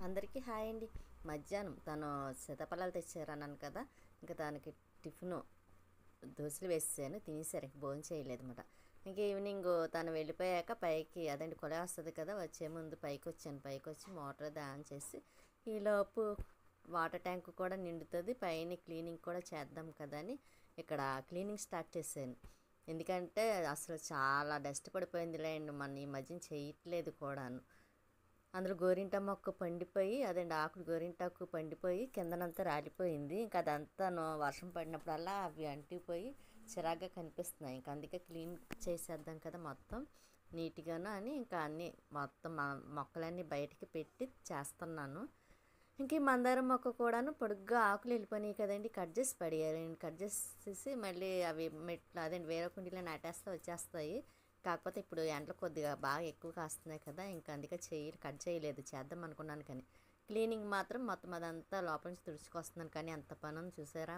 అందరికీ హాయ్ అండి. మధ్యాహ్నం తను సీతాఫలాలు తెచ్చారన్నాను కదా, ఇంకా దానికి టిఫిన్ దోశలు వేసాను, తినేసారు. ఇంక భోజనం చేయలేదన్నమాట. ఇంక ఈవినింగ్ తను వెళ్ళిపోయాక పైకి అదండి కొల వస్తుంది కదా, వచ్చే ముందు పైకి వచ్చాను. పైకి వచ్చి మోటార్ ఆన్ చేసి ఈలోపు వాటర్ ట్యాంక్ కూడా నిండుతుంది, పైన క్లీనింగ్ కూడా చేద్దాం కదా అని ఇక్కడ క్లీనింగ్ స్టార్ట్ చేశాను. ఎందుకంటే అసలు చాలా డస్ట్ పడిపోయిందిలే అండి, మన ఈ మధ్యన చేయట్లేదు కూడాను. అందులో గోరింట మొక్క పండిపోయి, అదండి ఆకులు గోరింటాకు పండిపోయి కిందనంతా రాలిపోయింది. ఇంకా అదంతా వర్షం పడినప్పుడల్లా అవి అంటిపోయి చిరాగ్గా కనిపిస్తున్నాయి. ఇంకా అందుకే క్లీన్ చేసేద్దాం కదా మొత్తం నీట్గాను అని ఇంకా అన్నీ మొత్తం మొక్కలన్నీ బయటికి పెట్టి చేస్తున్నాను. ఇంక ఈ మందారం మొక్క కూడాను పొడుగ్గా ఆకులు వెళ్ళిపోయినాయి కదండి, కట్ చేసి పడేయాలి. కట్ చేసేసి మళ్ళీ అవి మెట్లు అదండి వేరే కుండీలో నాటేస్తే వచ్చేస్తాయి. కాకపోతే ఇప్పుడు ఎండలు కొద్దిగా బాగా ఎక్కువ కాస్తున్నాయి కదా, ఇంకా అందుకే కట్ చేయలేదు, చేద్దాం అనుకున్నాను. కానీ క్లీనింగ్ మాత్రం మొత్తం అదంతా లోపల నుంచి తుడుచుకొస్తున్నాను. కానీ అంత పని చూసారా,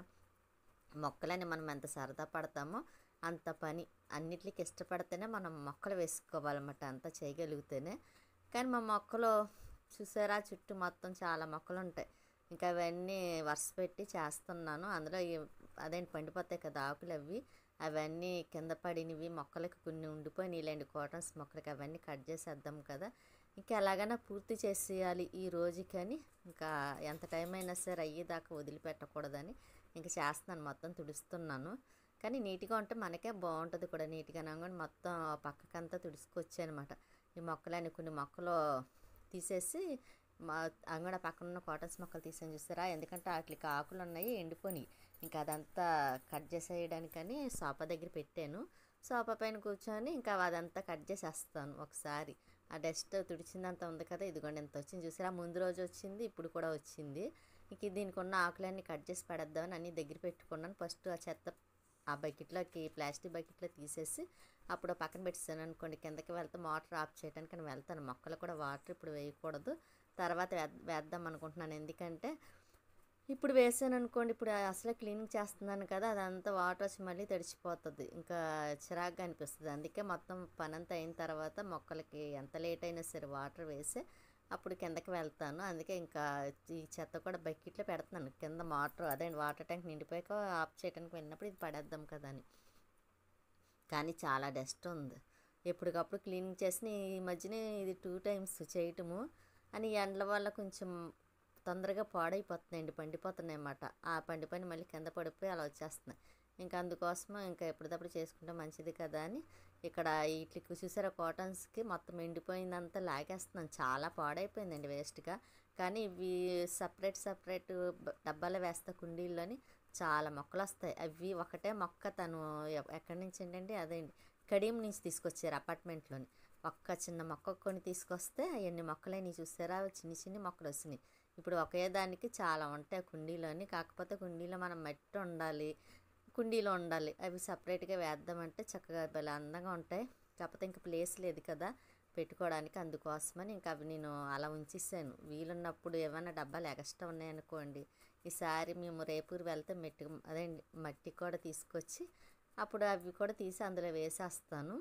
మొక్కలని మనం ఎంత సరదా పడతామో అంత పని. అన్నిటికి ఇష్టపడితేనే మనం మొక్కలు వేసుకోవాలన్నమాట, అంతా చేయగలిగితేనే. కానీ మా మొక్కలు చూసారా, చుట్టూ మొత్తం చాలా మొక్కలు ఉంటాయి. ఇంకా అవన్నీ వరుస పెట్టి చేస్తున్నాను. అందులో అదేంటి పండిపోతాయి కదా ఆకులు, అవన్నీ కింద పడినవి మొక్కలకి కొన్ని ఉండిపోయినాయిలేండి, కాటన్స్ మొక్కలకి. అవన్నీ కట్ చేసేద్దాం కదా, ఇంకా ఎలాగైనా పూర్తి చేసేయాలి ఈ రోజుకని. ఇంకా ఎంత టైం అయినా సరే అయ్యేదాకా వదిలిపెట్టకూడదని ఇంకా చేస్తున్నాను, మొత్తం తుడుస్తున్నాను. కానీ నీట్గా ఉంటే మనకే బాగుంటుంది కూడా, నీట్గా కూడా మొత్తం పక్కకంతా తుడుచుకొచ్చానమాట. ఈ మొక్కలని కొన్ని మొక్కలు తీసేసి అంగడ పక్కన ఉన్న కాటన్స్ మొక్కలు తీసాను చూసారా, ఎందుకంటే వాటికి ఆకులు ఉన్నాయి ఎండిపోయి. ఇంకా అదంతా కట్ చేసేయడానికని సోఫా దగ్గర పెట్టాను. సోఫా పైన కూర్చొని ఇంకా అదంతా కట్ చేసేస్తాను ఒకసారి. ఆ డస్ట్ తుడిచిందంతా ఉంది కదా, ఇదిగోండి ఎంత వచ్చింది చూసారా, ముందు రోజు వచ్చింది, ఇప్పుడు కూడా వచ్చింది. ఇంక దీనికి ఉన్న ఆకులన్నీ కట్ చేసి పడేద్దామని అన్నీ దగ్గర పెట్టుకున్నాను. ఫస్ట్ ఆ చెత్త ఆ బకెట్లోకి, ప్లాస్టిక్ బకెట్లో తీసేసి అప్పుడు పక్కన పెట్టేసాను అనుకోండి. కిందకి వెళ్తే మోటార్ ఆఫ్ చేయడానికి అని వెళ్తాను. మొక్కలు కూడా వాటర్ ఇప్పుడు వేయకూడదు, తర్వాత వేద్దాం అనుకుంటున్నాను. ఎందుకంటే ఇప్పుడు వేసాను అనుకోండి, ఇప్పుడు అసలే క్లీనింగ్ చేస్తున్నాను కదా, అదంతా వాటర్ వచ్చి మళ్ళీ తడిచిపోతుంది, ఇంకా చిరాగ్గా అనిపిస్తుంది. అందుకే మొత్తం పని అంతా అయిన తర్వాత మొక్కలకి ఎంత లేట్ అయినా సరే వాటర్ వేసి అప్పుడు కిందకి వెళ్తాను. అందుకే ఇంకా ఈ చెత్త కూడా బకెట్లో పెడుతున్నాను కింద. మోటార్ అదే వాటర్ ట్యాంక్ నిండిపోయాక ఆఫ్ చేయడానికి వెళ్ళినప్పుడు ఇది పడేద్దాం కదా అని. కానీ చాలా డస్ట్ ఉంది, ఎప్పటికప్పుడు క్లీనింగ్ చేసిన ఈ మధ్యనే ఇది 2 times చేయటము అని ఎండల వల్ల కొంచెం తొందరగా పాడైపోతున్నాయండి, పండిపోతున్నాయి అన్నమాట. ఆ పండిపోయిన మళ్ళీ కింద పడిపోయి అలా వచ్చేస్తున్నాయి. ఇంకా అందుకోసం ఇంకా ఎప్పటికప్పుడు చేసుకుంటే మంచిది కదా అని ఇక్కడ వీటికి చూసారా, కాటన్స్కి మొత్తం ఎండిపోయిందంతా లాగేస్తున్నాను. చాలా పాడైపోయిందండి వేస్ట్గా. కానీ ఇవి సపరేట్ డబ్బాలో వేస్తా కుండీల్లోని చాలా మొక్కలు వస్తాయి. అవి ఒకటే మొక్క తను ఎక్కడి నుంచి ఏంటంటే అదేంటి కడియం నుంచి తీసుకొచ్చారు అపార్ట్మెంట్లోని. ఒక్క చిన్న మొక్క కొని తీసుకొస్తే అవన్నీ మొక్కలైనవి చూసారా, చిన్ని మొక్కలు వచ్చినాయి. ఇప్పుడు ఒకే దానికి చాలా ఉంటాయి కుండీలోని. కాకపోతే కుండీలో మనం మట్టి ఉండాలి, కుండీలో ఉండాలి. అవి సపరేట్గా వేద్దామంటే చక్కగా భలే అందంగా ఉంటాయి. కాకపోతే ఇంకా ప్లేస్ లేదు కదా పెట్టుకోవడానికి, అందుకోసమని ఇంకా అవి నేను అలా ఉంచేసాను. వీలున్నప్పుడు ఏమైనా డబ్బాలు ఎక్స్ట్రా ఉన్నాయనుకోండి, ఈసారి మేము రేపూరు వెళ్తే మట్టి కూడా తీసుకొచ్చి అప్పుడు అవి కూడా తీసి అందులో వేసేస్తాను.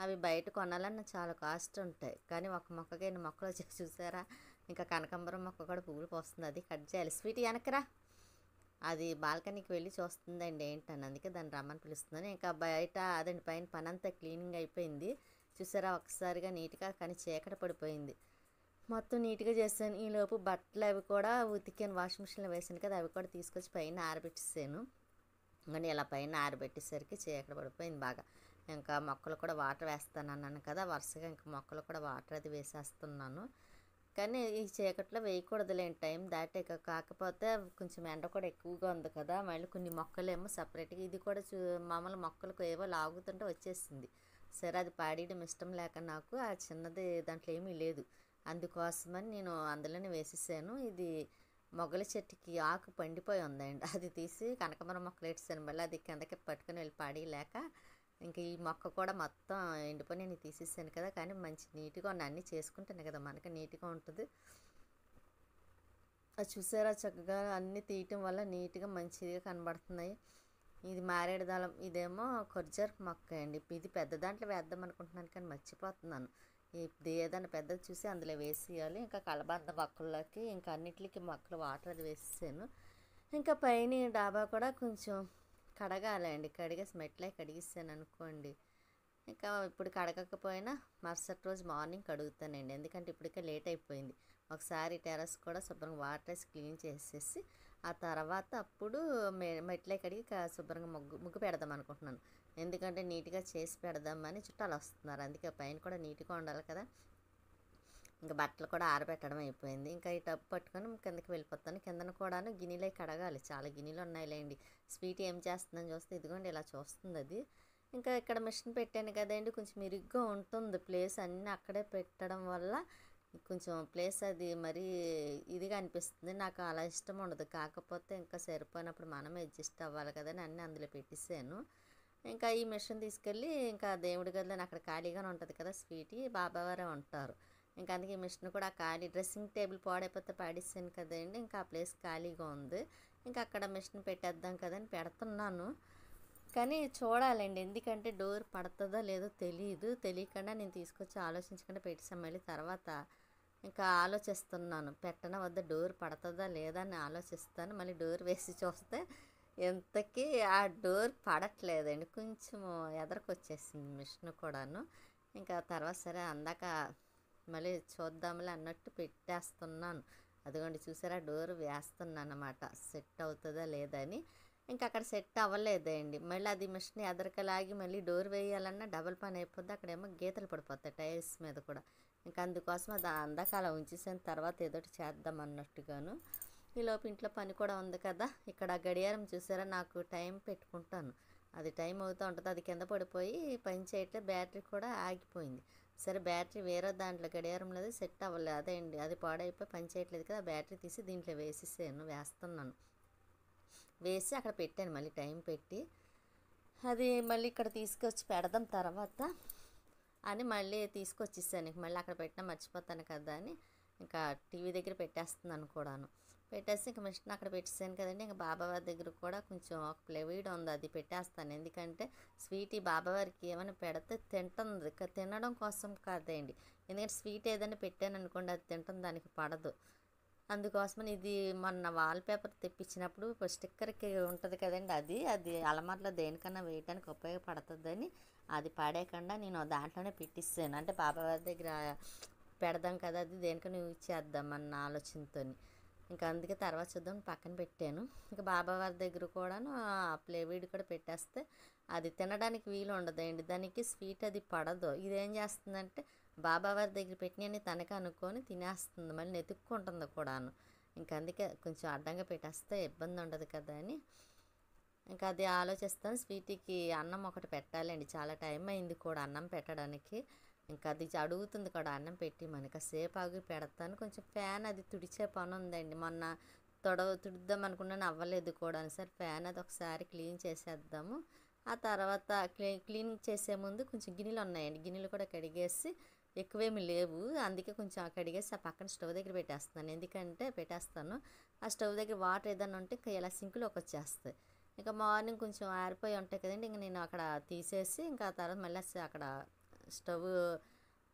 అవి బయట కొనాలన్నా చాలా కాస్ట్ ఉంటాయి. కానీ ఒక మొక్కకి ఎన్ని మొక్కలు వచ్చి చూసారా, ఇంకా కనకాంబరం మొక్క కూడా పువ్వులు పోస్తుంది. అది కట్ చేయాలి. స్వీట్ వెనకరా, అది బాల్కనీకి వెళ్ళి చూస్తుందండి ఏంటని, అందుకే దాన్ని రమ్మని పిలుస్తుందని. ఇంకా బయట అదండి పైన పని అంతా క్లీనింగ్ అయిపోయింది చూసారా ఒకసారిగా నీట్గా. కానీ చీకటి పడిపోయింది, మొత్తం నీట్గా చేశాను. ఈలోపు బట్టలు అవి కూడా ఉతికాను, వాషింగ్ మిషన్లో వేసాను కదా, అవి కూడా తీసుకొచ్చి పైన ఆరబెట్టేసాను. కానీ ఇలా పైన ఆరబెట్టేసరికి చీకటి పడిపోయింది బాగా. ఇంకా మొక్కలు కూడా వాటర్ వేస్తాను అన్నాను కదా, వరుసగా ఇంకా మొక్కలు కూడా వాటర్ అది వేసేస్తున్నాను. కానీ ఈ చీకట్లో వేయకూడదులేండి, టైం దాటాక. కాకపోతే కొంచెం ఎండ కూడా ఎక్కువగా ఉంది కదా, మళ్ళీ కొన్ని మొక్కలేమో సపరేట్గా. ఇది కూడా మామూలు మొక్కలకు ఏవో లాగుతుంటే వచ్చేసింది. సరే అది పాడేయడం ఇష్టం లేక నాకు ఆ చిన్నది దాంట్లో ఏమీ లేదు, అందుకోసమని నేను అందులోనే వేసేసాను. ఇది మొగల చెట్టుకి ఆకు పండిపోయి ఉందండి, అది తీసి కనకాంబరం మొక్కలు వేసాను. మళ్ళీ అది కిందకి పట్టుకుని వెళ్ళి పాడేయలేక ఇంక ఈ మొక్క కూడా మొత్తం ఎండిపోయి నేను తీసేసాను కదా. కానీ మంచి నీట్గా ఉన్న అన్నీ చేసుకుంటాను కదా, మనకి నీట్గా ఉంటుంది. అది చూసారా చక్కగా అన్నీ తీయటం వల్ల నీట్గా మంచిగా కనబడుతున్నాయి. ఇది మారేడు దళం, ఇదేమో కొర్జర్ మొక్క అండి. ఇది పెద్ద దాంట్లో వేద్దాం అనుకుంటున్నాను కానీ మర్చిపోతున్నాను. ఇది ఏదైనా పెద్దది చూసి అందులో వేసేయాలి. ఇంకా కలబంద మొక్కల్లోకి ఇంకా అన్నిటికి మొక్కలు వాటర్ అది వేసేసాను. ఇంకా పైన డాబా కూడా కొంచెం కడగాలండి. కడిగేసి మెట్లే కడిగిస్తాను అనుకోండి. ఇంకా ఇప్పుడు కడగకపోయినా మరుసటి రోజు మార్నింగ్ కడుగుతానండి. ఎందుకంటే ఇప్పటికే లేట్ అయిపోయింది. ఒకసారి టెర్రస్ కూడా శుభ్రంగా వాటర్ వేసి క్లీన్ చేసేసి ఆ తర్వాత అప్పుడు మెట్లే కడిగి శుభ్రంగా ముగ్గు పెడదాం అనుకుంటున్నాను. ఎందుకంటే నీట్గా చేసి పెడదామని చుట్టాలు వస్తున్నారు. అందుకే పైన కూడా నీట్గా ఉండాలి కదా. ఇంకా బట్టలు కూడా ఆరబెట్టడం అయిపోయింది. ఇంకా ఈ టబ్ పట్టుకొని కిందకి వెళ్ళిపోతాను. కిందన కూడాను గిన్నెలే కడగాలి. చాలా గిన్నెలు ఉన్నాయిలేండి. స్వీట్ ఏం చేస్తుందని చూస్తే ఇదిగోండి ఇలా చూస్తుంది అది. ఇంకా ఇక్కడ మిషన్ పెట్టాను కదండి, కొంచెం ఇరుగ్గా ఉంటుంది ప్లేస్. అన్నీ అక్కడే పెట్టడం వల్ల కొంచెం ప్లేస్ అది మరీ ఇదిగా అనిపిస్తుంది. నాకు అలా ఇష్టం ఉండదు. కాకపోతే ఇంకా సరిపోయినప్పుడు మనం అడ్జస్ట్ అవ్వాలి కదని అన్నీ అందులో పెట్టేసాను. ఇంకా ఈ మిషన్ తీసుకెళ్ళి ఇంకా దేవుడి గదిలో అక్కడ ఖాళీగానే ఉంటుంది కదా, స్వీటీ బాబావారే ఉంటారు. ఇంకా అందుకే ఈ మిషన్ కూడా ఖాళీ, డ్రెస్సింగ్ టేబుల్ పాడైపోతే పాడేసాను కదండి. ఇంకా ఆ ప్లేస్ ఖాళీగా ఉంది. ఇంకా అక్కడ మిషన్ పెట్టేద్దాం కదని పెడుతున్నాను. కానీ చూడాలండి, ఎందుకంటే డోర్ పడుతుందో లేదో తెలియకుండా నేను తీసుకొచ్చి ఆలోచించకుండా పెట్టేసాను. మళ్ళీ తర్వాత ఇంకా ఆలోచిస్తున్నాను, పెట్టన వద్ద డోర్ పడుతుందా లేదా అని ఆలోచిస్తాను. మళ్ళీ డోర్ వేసి చూస్తే ఎంతకీ ఆ డోర్ పడట్లేదండి. కొంచెం ఎదరకొచ్చేసింది మిషన్ కూడాను. ఇంకా తర్వాత సరే అందాక మళ్ళీ చూద్దాంలే అన్నట్టు పెట్టేస్తున్నాను. అదిగోండి చూసారా, డోర్ వేస్తున్నాను అన్నమాట, సెట్ అవుతుందా లేదా అని. ఇంకా అక్కడ సెట్ అవ్వలేదండి. మళ్ళీ అది మిషన్ ఎదరకలాగి మళ్ళీ డోర్ వేయాలన్నా డబల్ పని అయిపోద్ది. అక్కడేమో గీతలు పడిపోతాయి టైల్స్ మీద కూడా. ఇంకా అందుకోసం అది అందాక అలా ఉంచేసిన తర్వాత ఏదోటి చేద్దాం అన్నట్టుగాను. ఈలోపు ఇంట్లో పని కూడా ఉంది కదా. ఇక్కడ గడియారం చూసారా, నాకు టైం పెట్టుకుంటాను, అది టైం అవుతూ ఉంటుంది. అది కింద పడిపోయి పని చేయట్లేదు, బ్యాటరీ కూడా ఆగిపోయింది. సరే బ్యాటరీ వేరే దాంట్లో గడియారం లేదు, సెట్ అవ్వలేదు. అదే అండి, అది పాడైపోయి పని చేయట్లేదు కదా, బ్యాటరీ తీసి దీంట్లో వేస్తున్నాను. వేసి అక్కడ పెట్టాను మళ్ళీ టైం పెట్టి. అది మళ్ళీ ఇక్కడ తీసుకొచ్చి పెడదాం తర్వాత అని మళ్ళీ తీసుకొచ్చేసాను. మళ్ళీ అక్కడ పెట్టినా మర్చిపోతాను కదా అని ఇంకా టీవీ దగ్గర పెట్టేస్తున్నాను కూడాను. పెట్టేసి ఇంకా మిషన్ అక్కడ పెట్టేసాను కదండి. ఇంకా బాబావారి దగ్గర కూడా కొంచెం ఒక ప్లేవీడ్ ఉంది, అది పెట్టేస్తాను. ఎందుకంటే స్వీట్ ఈ బాబావారికి ఏమైనా పెడితే తింటుంది, తినడం కోసం కాదండి. ఎందుకంటే స్వీట్ ఏదైనా పెట్టాను అనుకోండి, అది తింటుంది, దానికి పడదు. అందుకోసమని ఇది మొన్న వాల్పేపర్ తెప్పించినప్పుడు స్టిక్కర్కి ఉంటుంది కదండి, అది అలమార్లో దేనికన్నా వేయడానికి ఉపయోగపడుతుందని అది పడేయకుండా నేను దాంట్లోనే పెట్టిస్తాను. అంటే బాబావారి దగ్గర పెడదాం కదా, అది దేనికన్నా యూజ్ చేద్దాం అన్న ఆలోచనతో. ఇంకా అందుకే తర్వాత చూద్దాం పక్కన పెట్టాను. ఇంకా బాబావారి దగ్గర కూడాను ఆ ప్లేవీడ్ కూడా పెట్టేస్తే అది తినడానికి వీలు ఉండదండి, దానికి స్వీట్ అది పడదు. ఇదేం చేస్తుందంటే బాబావారి దగ్గర పెట్టినని తనకే అనుకొని తినేస్తుంది, మళ్ళీ నెతుక్కుంటుంది కూడాను. ఇంకా అందుకే కొంచెం అడ్డంగా పెట్టేస్తే ఇబ్బంది ఉండదు కదా అని ఇంకా అది ఆలోచిస్తాను. స్వీటీకి అన్నం ఒకటి పెట్టాలండి, చాలా టైం అయింది కూడా అన్నం పెట్టడానికి. ఇంకా అది అడుగుతుంది కూడా అన్నం పెట్టి, మనకి సేపు ఆగి పెడతాను. కొంచెం ఫ్యాన్ అది తుడిచే పని ఉందండి, మొన్న తుడుద్దాం అనుకున్నాను, అవ్వలేదు కూడా. సరే ఫ్యాన్ అది ఒకసారి క్లీన్ చేసేద్దాము. ఆ తర్వాత క్లీన్ చేసే ముందు కొంచెం గిన్నెలు ఉన్నాయండి, గిన్నెలు కూడా కడిగేసి, ఎక్కువేమి లేవు అందుకే కొంచెం కడిగేసి ఆ పక్కన స్టవ్ దగ్గర పెట్టేస్తాను. ఆ స్టవ్ దగ్గర వాటర్ ఏదైనా ఉంటే ఇంకా ఇలా సింక్లోకి వచ్చేస్తాయి. ఇంకా మార్నింగ్ కొంచెం ఆరిపోయి ఉంటాయి కదండి, ఇంకా నేను అక్కడ తీసేసి ఇంకా తర్వాత మళ్ళీ అక్కడ స్టవ్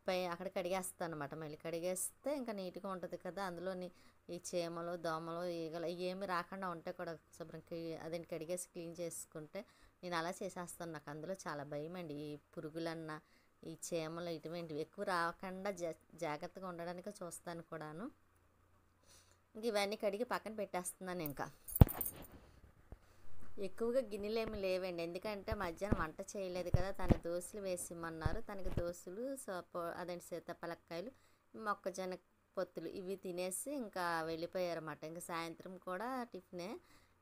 పై అక్కడ కడిగేస్తాను అనమాట. మళ్ళీ కడిగేస్తే ఇంకా నీట్గా ఉంటుంది కదా. అందులోని ఈ చీమలు, దోమలు, ఈగలు ఏమి రాకుండా ఉంటాయి కూడా శుభ్రం అదే కడిగేసి క్లీన్ చేసుకుంటే. నేను అలా చేసేస్తాను. నాకు అందులో చాలా భయం అండి, ఈ పురుగులన్నా ఈ చీమలు ఇటువంటివి ఎక్కువ రాకుండా జాగ్రత్తగా ఉండడానికి చూస్తాను కూడాను. ఇంక ఇవన్నీ కడిగి పక్కన పెట్టేస్తున్నాను. ఇంకా ఎక్కువగా గిన్నెలు ఏమి లేవండి, ఎందుకంటే మధ్యాహ్నం వంట చేయలేదు కదా. తన దోశలు వేసిమ్మన్నారు, తనకి దోశలు అదేంటి సీతాఫలక్కాయలు, మొక్కజొన్న పొత్తులు ఇవి తినేసి ఇంకా వెళ్ళిపోయారన్నమాట. ఇంకా సాయంత్రం కూడా టిఫినే.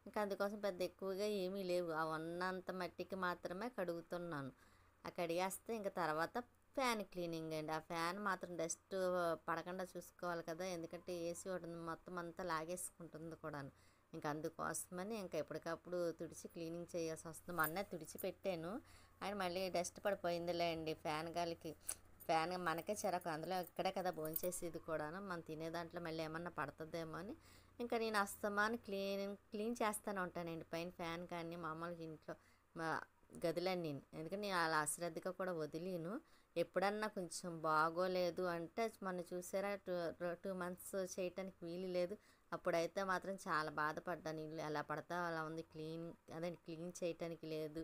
ఇంకా అందుకోసం పెద్ద ఎక్కువగా ఏమీ లేవు, ఆ ఉన్నంత మట్టికి మాత్రమే కడుగుతున్నాను. ఆ కడిగేస్తే ఇంకా తర్వాత ఫ్యాన్ క్లీనింగ్ అండి. ఆ ఫ్యాన్ మాత్రం డస్ట్ పడకుండా చూసుకోవాలి కదా, ఎందుకంటే ఏసీ ఒకటి మొత్తం అంతా లాగేసుకుంటుంది కూడాను. ఇంకా అందుకోసమని ఇంకా ఎప్పటికప్పుడు తుడిచి క్లీనింగ్ చేయాల్సి వస్తుంది. మొన్నే తుడిచి పెట్టాను, అండ్ మళ్ళీ డస్ట్ పడిపోయిందిలే అండి ఫ్యాన్ గాలికి. ఫ్యాన్ మనకే చిరాకు, అందులో ఇక్కడే కదా భోంచేసేది కూడాను, మనం తినే దాంట్లో మళ్ళీ ఏమన్నా పడుతుందేమో అని ఇంకా నేను అస్తమాను క్లీన్ చేస్తూనే ఉంటానండి. పైన ఫ్యాన్ కానీ మామూలుగా ఇంట్లో గదులన్నీ. ఎందుకంటే నేను అలా అశ్రద్ధగా కూడా వదిలేను. ఎప్పుడన్నా కొంచెం బాగోలేదు అంటే మొన్న చూసారా 2 మంత్స్ చేయటానికి వీలు లేదు. అప్పుడైతే మాత్రం చాలా బాధపడ్డాను. ఇల్లు ఎలా పడితే అలా ఉంది, క్లీన్ చేయటానికి లేదు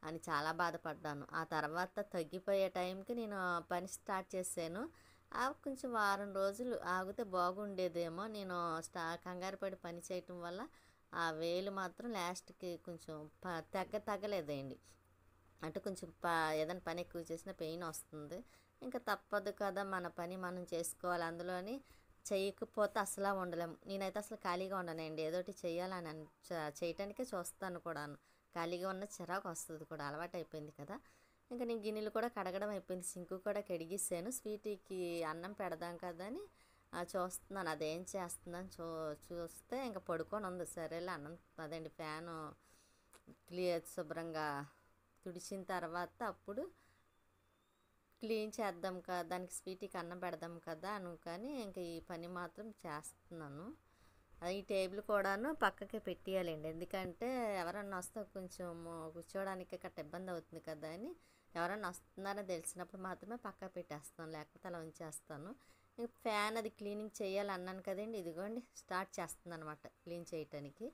అని చాలా బాధపడ్డాను. ఆ తర్వాత తగ్గిపోయే టైంకి నేను పని స్టార్ట్ చేశాను. కొంచెం వారం రోజులు ఆగితే బాగుండేదేమో. నేను కంగారు పడి పని చేయటం వల్ల ఆ వేలు మాత్రం లాస్ట్కి కొంచెం తగ్గలేదండి. అంటే కొంచెం ఏదైనా పని ఎక్కువ చేసినా పెయిన్ వస్తుంది. ఇంకా తప్పదు కదా, మన పని మనం చేసుకోవాలి. అందులోని చేయకపోతే అసలు ఉండలేము. నేనైతే అసలు ఖాళీగా ఉండనండి, ఏదోటి చేయాలని చేయటానికే చూస్తాను కూడాను. ఖాళీగా ఉన్న చిరాకు వస్తుంది కూడా, అలవాటు అయిపోయింది కదా. ఇంకా నేను గిన్నెలు కూడా కడగడం అయిపోయింది, సింకు కూడా కడిగేసాను. స్వీటీకి అన్నం పెడదాం కదా అని చూస్తున్నాను అదేం చేస్తుందని చూస్తే ఇంకా పడుకొని ఉంది. సరేలే అన్నం అదండి ఫ్యాను శుభ్రంగా తుడిచిన తర్వాత అప్పుడు క్లీన్ చేద్దాం కదా, దానికి స్వీటీకి అన్నం పెడదాం కదా కానీ ఇంకా ఈ పని మాత్రం చేస్తున్నాను. ఈ టేబుల్ కూడాను పక్కకే పెట్టేయాలండి, ఎందుకంటే ఎవరన్నా వస్తే కొంచెం కూర్చోవడానికి గట్ట ఇబ్బంది అవుతుంది కదా అని. ఎవరన్నా వస్తున్నారని తెలిసినప్పుడు మాత్రమే పక్క పెట్టేస్తాను, లేకపోతే అలా ఉంచేస్తాను. ఫ్యాన్ అది క్లీనింగ్ చేయాలన్నాను కదండి, ఇదిగోండి స్టార్ట్ చేస్తుంది అనమాట క్లీన్ చేయటానికి.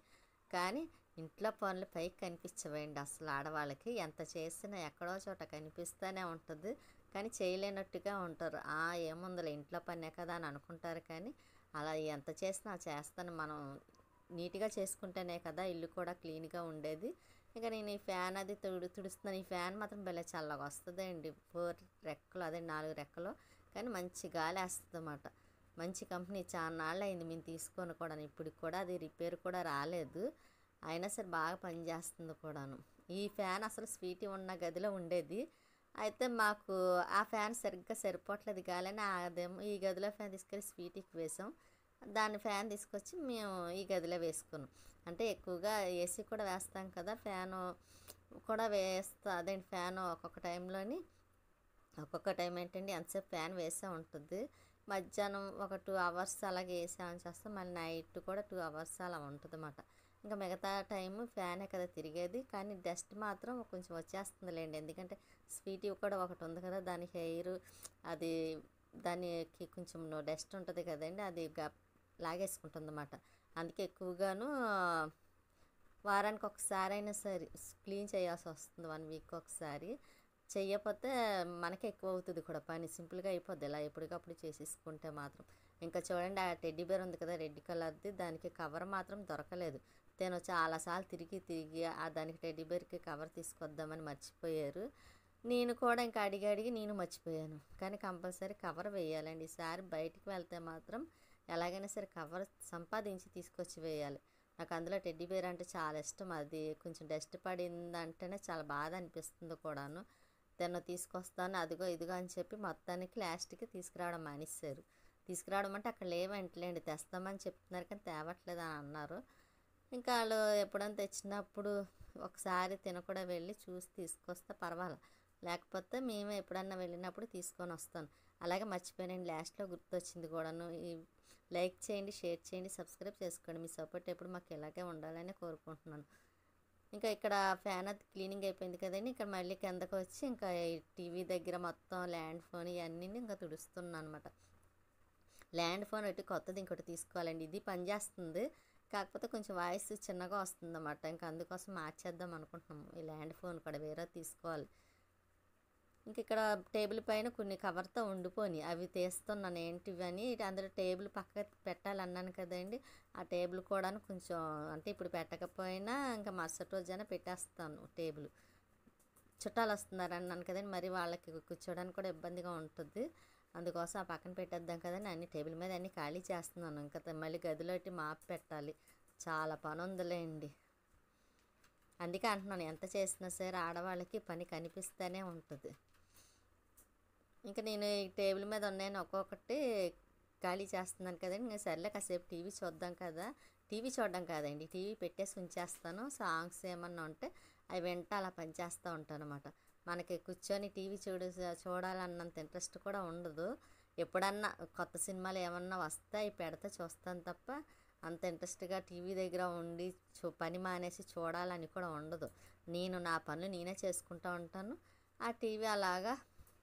కానీ ఇంట్లో పనులు పైకి కనిపించవండి అసలు. ఆడవాళ్ళకి ఎంత చేసినా ఎక్కడో చోట కనిపిస్తూనే ఉంటుంది, కానీ చేయలేనట్టుగా ఉంటారు. ఏముందిలే ఇంట్లో పనే కదా అని అనుకుంటారు, కానీ అలా ఎంత చేసినా చేస్తాను. మనం నీట్గా చేసుకుంటేనే కదా ఇల్లు కూడా క్లీన్గా ఉండేది. ఇక నేను ఈ ఫ్యాన్ అది తుడుస్తున్నాను. ఈ ఫ్యాన్ మాత్రం భలే చల్లగా వస్తుందండి. 4 రెక్కలు, అదే 4 రెక్కలు, కానీ మంచి గాలి వేస్తుంది అన్నమాట. మంచి కంపెనీ, చాలా నాళ్ళు అయింది మేము తీసుకొని కూడా. ఇప్పటికి కూడా అది రిపేర్ కూడా రాలేదు, అయినా సరే బాగా పనిచేస్తుంది కూడాను. ఈ ఫ్యాన్ అసలు స్వీటీ ఉన్న గదిలో ఉండేది, అయితే మాకు ఆ ఫ్యాన్ సరిగ్గా సరిపోవట్లేదు గాలని అదేమో ఈ గదిలో ఫ్యాన్ తీసుకెళ్ళి స్వీటీకి వేసాం. దాని ఫ్యాన్ తీసుకొచ్చి మేము ఈ గదిలో వేసుకున్నాం. అంటే ఎక్కువగా ఏసీ కూడా వేస్తాం కదా, ఫ్యాను కూడా అదేంటి ఫ్యాను ఒక్కొక్క టైం ఏంటండి ఎంతసేపు ఫ్యాన్ వేసే ఉంటుంది. మధ్యాహ్నం ఒక 2 అవర్స్ అలాగే వేసామని చేస్తాం, మళ్ళీ నైట్ కూడా 2 అవర్స్ అలా ఉంటుంది అన్నమాట. ఇంకా మిగతా టైము ఫ్యానే కదా తిరిగేది, కానీ డస్ట్ మాత్రం కొంచెం వచ్చేస్తుందిలేండి. ఎందుకంటే స్వీటీ కూడా ఒకటి ఉంది కదా, దాని హెయిర్ అది దానికి కొంచెం డస్ట్ ఉంటుంది కదండి, అది లాగేసుకుంటుంది అన్నమాట. అందుకే ఎక్కువగాను వారానికి ఒకసారి అయినా సరే క్లీన్ చేయాల్సి వస్తుంది, 1 వీక్ ఒకసారి. చెయ్యకపోతే మనకే ఎక్కువ అవుతుంది కూడా పని, సింపుల్గా అయిపోద్ది ఇలా ఎప్పటికప్పుడు చేసేసుకుంటే మాత్రం. ఇంకా చూడండి ఆ టెడ్డీ బేర్ ఉంది కదా రెడ్ కలర్ది, దానికి కవర్ మాత్రం దొరకలేదు. నేను చాలాసార్లు తిరిగి దానికి టెడ్డీ బేర్కి కవర్ తీసుకొద్దామని మర్చిపోయారు. నేను కూడా ఇంకా అడిగి నేను మర్చిపోయాను. కానీ కంపల్సరీ కవర్ వేయాలండి. ఈసారి బయటికి వెళ్తే మాత్రం ఎలాగైనా సరే కవర్ సంపాదించి తీసుకొచ్చి వేయాలి. నాకు అందులో టెడ్డీ బేర్ అంటే చాలా ఇష్టం. అది కొంచెం డస్ట్ పడిందంటేనే చాలా బాధ అనిపిస్తుంది కూడాను. దాన్ని తీసుకొస్తాను అదిగో ఇదిగో అని చెప్పి మొత్తానికి లాస్ట్కి తీసుకురావడం మానేశారు. తీసుకురావడం అంటే అక్కడ లేవంటలేండి, తెస్తామని చెప్తున్నారు కానీ తేవట్లేదు అని అన్నారు. ఇంకా వాళ్ళు ఎప్పుడైనా తెచ్చినప్పుడు ఒకసారి కూడా వెళ్ళి చూసి తీసుకొస్తే పర్వాలేదు, లేకపోతే మేమే ఎప్పుడన్నా వెళ్ళినప్పుడు తీసుకొని వస్తాను. అలాగే మర్చిపోయానండి, లాస్ట్లో గుర్తొచ్చింది కూడాను. లైక్ చేయండి, షేర్ చేయండి, సబ్స్క్రైబ్ చేసుకోండి. మీ సపోర్ట్ ఎప్పుడు మాకు ఇలాగే ఉండాలని కోరుకుంటున్నాను. ఇంకా ఇక్కడ ఫ్యాన్ అది క్లీనింగ్ అయిపోయింది కదండి, ఇక్కడ మళ్ళీ కిందకు వచ్చి ఇంకా టీవీ దగ్గర మొత్తం ల్యాండ్ ఫోన్ ఇవన్నీ ఇంకా తుడుస్తున్నాను అనమాట. ల్యాండ్ ఫోన్ ఒకటి కొత్తది ఇంకోటి తీసుకోవాలండి, ఇది పనిచేస్తుంది, కాకపోతే కొంచెం వాయిస్ చిన్నగా వస్తుంది అన్నమాట. ఇంకా అందుకోసం మార్చేద్దాం అనుకుంటున్నాము. ఈ ల్యాండ్ ఫోన్ కూడా వేరే తీసుకోవాలి. ఇంక ఇక్కడ టేబుల్ పైన కొన్ని కవర్తో ఉండిపోయి అవి తీస్తున్నాను ఏంటివని. అందులో టేబుల్ పక్క పెట్టాలన్నాను కదండి, ఆ టేబుల్ కూడా కొంచెం అంటే ఇప్పుడు పెట్టకపోయినా ఇంకా మరుసటి రోజైనా పెట్టేస్తాను. టేబుల్ చుట్టాలు వస్తున్నారు అన్నాను కదండి, మరి వాళ్ళకి కూర్చోడానికి కూడా ఇబ్బందిగా ఉంటుంది, అందుకోసం ఆ పక్కన పెట్టేద్దాం కదని అన్ని టేబుల్ మీద అన్నీ ఖాళీ చేస్తున్నాను. ఇంకా మళ్ళీ గదిలో మాపు పెట్టాలి, చాలా పని ఉందిలేండి. అందుకే అంటున్నాను, ఎంత చేసినా సరే ఆడవాళ్ళకి పని కనిపిస్తూనే ఉంటుంది. ఇంకా నేను ఈ టేబుల్ మీద ఉన్నాయని ఒక్కొక్కటి ఖాళీ చేస్తున్నాను కదండి. ఇంకా సర్లే కాసేపు టీవీ చూద్దాం కదా, టీవీ చూడడం కాదండి, టీవీ పెట్టేసి ఉంచేస్తాను. సాంగ్స్ ఏమన్నా ఉంటే అవి వెంట అలా పనిచేస్తూ ఉంటాను అనమాట. మనకి కూర్చొని టీవీ చూడాలన్నంత ఇంట్రెస్ట్ కూడా ఉండదు. ఎప్పుడన్నా కొత్త సినిమాలు ఏమన్నా వస్తే అవి పెడితే చూస్తాను తప్ప అంత ఇంట్రెస్ట్గా టీవీ దగ్గర ఉండి పని మానేసి చూడాలని కూడా ఉండదు. నేను నా పనులు నేనే చేసుకుంటూ ఉంటాను, ఆ టీవీ అలాగా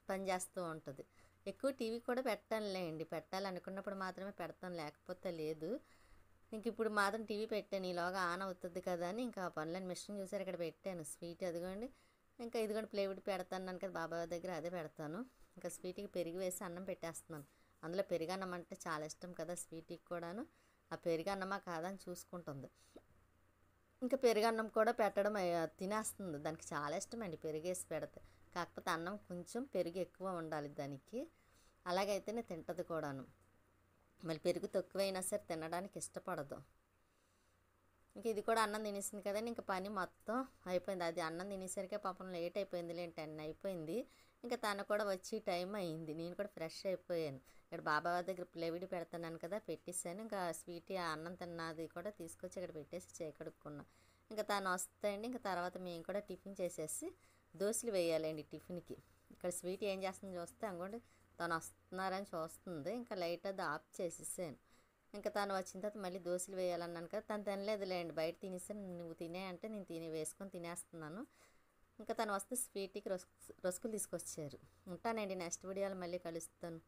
పనిచేస్తూ ఉంటుంది. ఎక్కువ టీవీ కూడా పెట్టనులేండి, పెట్టాలనుకున్నప్పుడు మాత్రమే పెడతాను, లేకపోతే లేదు. ఇంక ఇప్పుడు మాత్రం టీవీ పెట్టాను, ఈలోగా ఆన్ అవుతుంది కదా అని ఇంకా పనులని మిషన్ చూసారు ఇక్కడ పెట్టాను. స్వీట్ అదిగోండి, ఇంకా ఇదిగోండి ప్లేవుడ్ పెడతాను కదా బాబాయ్ దగ్గర, అదే పెడతాను. ఇంకా స్వీట్కి పెరుగు వేసి అన్నం పెట్టేస్తున్నాను. అందులో పెరుగన్నం అంటే చాలా ఇష్టం కదా స్వీట్కి కూడాను. ఆ పెరుగన్నమా కాదా అని చూసుకుంటుంది. ఇంకా పెరుగన్నం కూడా పెట్టడం తినేస్తుంది, దానికి చాలా ఇష్టమండి పెరుగేసి పెడితే. కాకపోతే అన్నం కొంచెం పెరుగు ఎక్కువ ఉండాలి దానికి, అలాగైతేనే తింటుంది కూడాను. మళ్ళీ పెరుగు తక్కువైనా సరే తినడానికి ఇష్టపడదు. ఇంక ఇది కూడా అన్నం తినేసింది కదండి, ఇంకా పని మొత్తం అయిపోయింది. అది అన్నం తినేసరికి పాపం లేట్ అయిపోయింది, 10 అయిపోయింది. ఇంకా తను కూడా వచ్చి టైం అయింది, నేను కూడా ఫ్రెష్ అయిపోయాను. ఇక్కడ బాబాయ్ దగ్గర ప్లేవిడి పెడుతున్నాను కదా, పెట్టేసాను. ఇంకా స్వీటీ అన్నం తిన్నది కూడా తీసుకొచ్చి ఇక్కడ పెట్టేసి చేకడుక్కున్నాం. ఇంకా తను వస్తాయండి, ఇంకా తర్వాత మేము కూడా టిఫిన్ చేసేసి దోశలు వేయాలండి టిఫిన్కి. ఇక్కడ స్వీట్ ఏం చేస్తుందో చూస్తే అనుకోండి, తను వస్తున్నారని చూస్తుంది. ఇంకా లైట్ అది ఆఫ్ చేసేసాను. ఇంకా తను వచ్చిన తర్వాత మళ్ళీ దోశలు వేయాలన్నాను కదా, తను తినలేదులేండి, బయట తినేసాను. నువ్వు తినే అంటే నేను వేసుకొని తినేస్తున్నాను. ఇంకా తను వస్తే స్వీట్కి రస్కులు తీసుకొచ్చారు. ఉంటానండి, నెక్స్ట్ వీడియోలో మళ్ళీ కలుస్తాను.